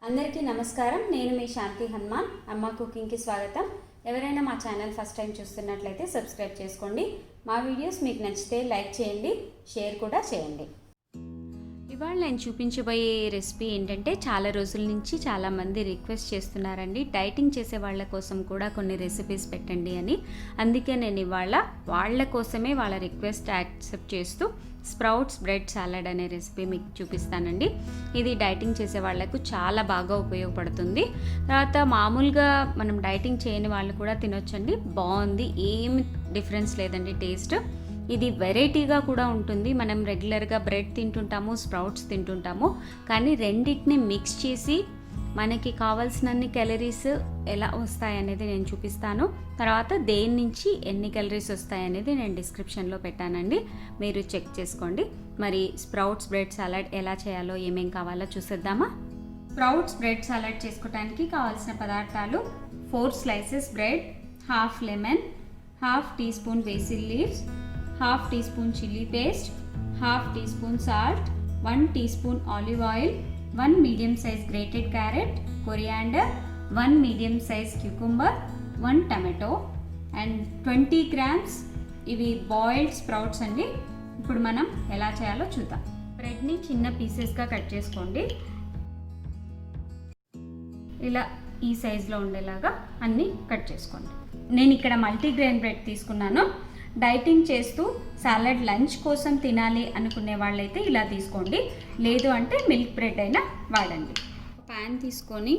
అందరికీ నమస్కారం. నేను మీ శాంతి హనుమాన్. అమ్మ కుకింగ్కి స్వాగతం. ఎవరైనా మా ఛానల్ ఫస్ట్ టైం చూస్తున్నట్లయితే సబ్స్క్రైబ్ చేసుకోండి. మా వీడియోస్ మీకు నచ్చితే లైక్ చేయండి, షేర్ కూడా చేయండి. ఇవాళ నేను చూపించబోయే రెసిపీ ఏంటంటే చాలా రోజుల నుంచి చాలామంది రిక్వెస్ట్ చేస్తున్నారండి, డైటింగ్ చేసే వాళ్ళ కోసం కూడా కొన్ని రెసిపీస్ పెట్టండి అని. అందుకే నేను ఇవాళ వాళ్ళ కోసమే వాళ్ళ రిక్వెస్ట్ యాక్సెప్ట్ చేస్తూ స్ప్రౌట్స్ బ్రెడ్ సాలడ్ అనే రెసిపీ మీకు చూపిస్తానండి. ఇది డైటింగ్ చేసే వాళ్ళకు చాలా బాగా ఉపయోగపడుతుంది. తర్వాత మామూలుగా మనం డైటింగ్ చేయని వాళ్ళు కూడా తినొచ్చండి. బాగుంది, ఏమి డిఫరెన్స్ లేదండి టేస్ట్. ఇది వెరైటీగా కూడా ఉంటుంది. మనం రెగ్యులర్గా బ్రెడ్ తింటుంటాము, స్ప్రౌట్స్ తింటుంటాము, కానీ రెండింటిని మిక్స్ చేసి మనకి కావాల్సినన్ని క్యాలరీస్ ఎలా వస్తాయనేది నేను చూపిస్తాను. తర్వాత దేని నుంచి ఎన్ని క్యాలరీస్ వస్తాయనేది నేను డిస్క్రిప్షన్లో పెట్టానండి, మీరు చెక్ చేసుకోండి. మరి స్ప్రౌట్స్ బ్రెడ్ సాలడ్ ఎలా చేయాలో ఏమేం కావాలో చూసేద్దామా. స్ప్రౌట్స్ బ్రెడ్ సాలడ్ చేసుకోవడానికి కావాల్సిన పదార్థాలు: 4 slices bread, half lemon, half teaspoon basil leaves, half teaspoon chilli paste, half teaspoon salt, 1 teaspoon olive oil, 1 medium size grated carrot, coriander, 1 medium size cucumber, 1 tomato and 20 grams ఇవి boiled sprouts అండి. ఇప్పుడు మనం ఎలా చేయాలో చూద్దాం. బ్రెడ్ని చిన్న పీసెస్గా cut చేసుకోండి. ఇలా ఈ సైజులో ఉండేలాగా అన్నీ కట్ చేసుకోండి. నేను ఇక్కడ మల్టీగ్రెయిన్ బ్రెడ్ తీసుకున్నాను. డైటింగ్ చేస్తూ సాలడ్ లంచ్ కోసం తినాలి అనుకునే వాళ్ళైతే ఇలా తీసుకోండి, లేదు అంటే మిల్క్ బ్రెడ్ అయినా వాడండి. ప్యాన్ తీసుకొని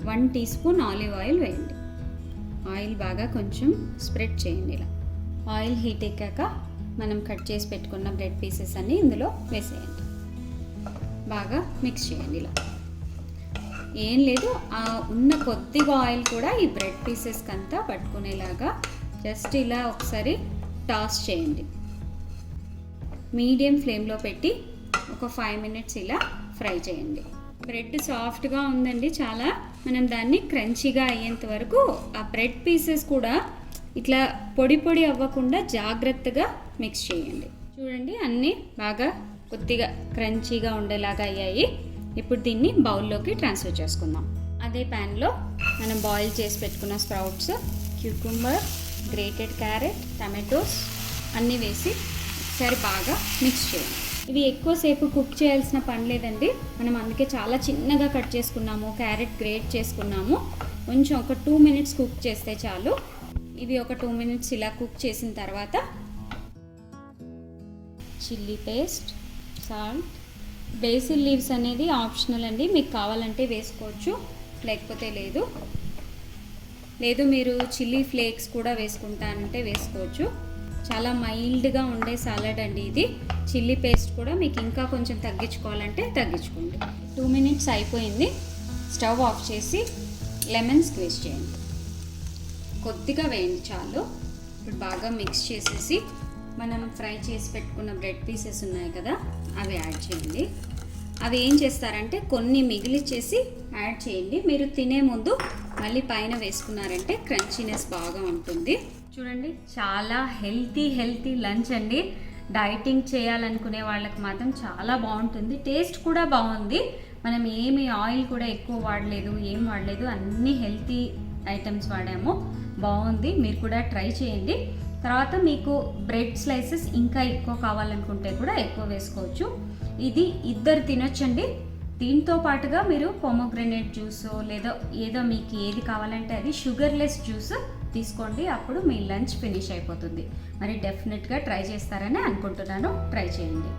1 teaspoon ఆలివ్ ఆయిల్ వేయండి. ఆయిల్ బాగా కొంచెం స్ప్రెడ్ చేయండి. ఇలా ఆయిల్ హీట్ ఎక్కాక మనం కట్ చేసి పెట్టుకున్న బ్రెడ్ పీసెస్ అన్నీ ఇందులో వేసేయండి. బాగా మిక్స్ చేయండి. ఇలా ఏం లేదు, ఉన్న కొద్దిగా ఆయిల్ కూడా ఈ బ్రెడ్ పీసెస్కి అంతా పట్టుకునేలాగా జస్ట్ ఇలా ఒకసారి టాస్ చేయండి. మీడియం ఫ్లేమ్లో పెట్టి ఒక 5 minutes ఇలా ఫ్రై చేయండి. బ్రెడ్ సాఫ్ట్గా ఉందండి చాలా. మనం దాన్ని క్రంచీగా అయ్యేంత వరకు ఆ బ్రెడ్ పీసెస్ కూడా ఇట్లా పొడి పొడి అవ్వకుండా జాగ్రత్తగా మిక్స్ చేయండి. చూడండి, అన్నీ బాగా కొద్దిగా క్రంచీగా ఉండేలాగా అయ్యాయి. ఇప్పుడు దీన్ని బౌల్లోకి ట్రాన్స్ఫర్ చేసుకుందాం. అదే ప్యాన్లో మనం బాయిల్ చేసి పెట్టుకున్న sprouts, cucumber, grated carrot, tomatoes అన్నీ వేసి ఒకసారి బాగా మిక్స్ చేయండి. ఇవి ఎక్కువసేపు కుక్ చేయాల్సిన పని లేదండి. మనం అందుకే చాలా చిన్నగా కట్ చేసుకున్నాము, క్యారెట్ గ్రేట్ చేసుకున్నాము. కొంచెం ఒక 2 minutes కుక్ చేస్తే చాలు. ఇవి ఒక 2 minutes ఇలా కుక్ చేసిన తర్వాత chilli paste, salt, basil leaves అనేది ఆప్షనల్ అండి. మీకు కావాలంటే వేసుకోవచ్చు, లేకపోతే లేదు. మీరు చిల్లీ ఫ్లేక్స్ కూడా వేసుకుంటానంటే వేసుకోవచ్చు. చాలా మైల్డ్గా ఉండే సాలడ్ అండి ఇది. చిల్లీ పేస్ట్ కూడా మీకు ఇంకా కొంచెం తగ్గించుకోవాలంటే తగ్గించుకోండి. 2 minutes అయిపోయింది. స్టవ్ ఆఫ్ చేసి లెమన్ స్క్వీజ్ చేయండి. కొద్దిగా వేయండి చాలు. ఇప్పుడు బాగా మిక్స్ చేసేసి మనం ఫ్రై చేసి పెట్టుకున్న బ్రెడ్ పీసెస్ ఉన్నాయి కదా, అవి యాడ్ చేయండి. అవి ఏం చేస్తారంటే కొన్ని మిగిలిచ్చేసి యాడ్ చేయండి. మీరు తినే ముందు మళ్ళీ పైన వేసుకున్నారంటే క్రంచీనెస్ బాగా ఉంటుంది. చూడండి, చాలా హెల్తీ లంచ్ అండి. డైటింగ్ చేయాలనుకునే వాళ్ళకి మాత్రం చాలా బాగుంటుంది. టేస్ట్ కూడా బాగుంది. మనం ఏమి ఆయిల్ కూడా ఎక్కువ వాడలేదు, ఏం వాడలేదు, అన్ని హెల్తీ ఐటమ్స్ వాడాము. బాగుంది, మీరు కూడా ట్రై చేయండి. తర్వాత మీకు బ్రెడ్ స్లైసెస్ ఇంకా ఎక్కువ కావాలనుకుంటే కూడా ఎక్కువ వేసుకోవచ్చు. ఇది ఇద్దరు తినొచ్చండి. దీంతో పాటుగా మీరు పొమోగ్రెనేట్ జ్యూస్ లేదా ఏదో మీకు ఏది కావాలంటే అది షుగర్లెస్ జ్యూస్ తీసుకోండి. అప్పుడు మీ లంచ్ ఫినిష్ అయిపోతుంది. మరి డెఫినెట్గా ట్రై చేస్తారని అనుకుంటున్నాను. ట్రై చేయండి.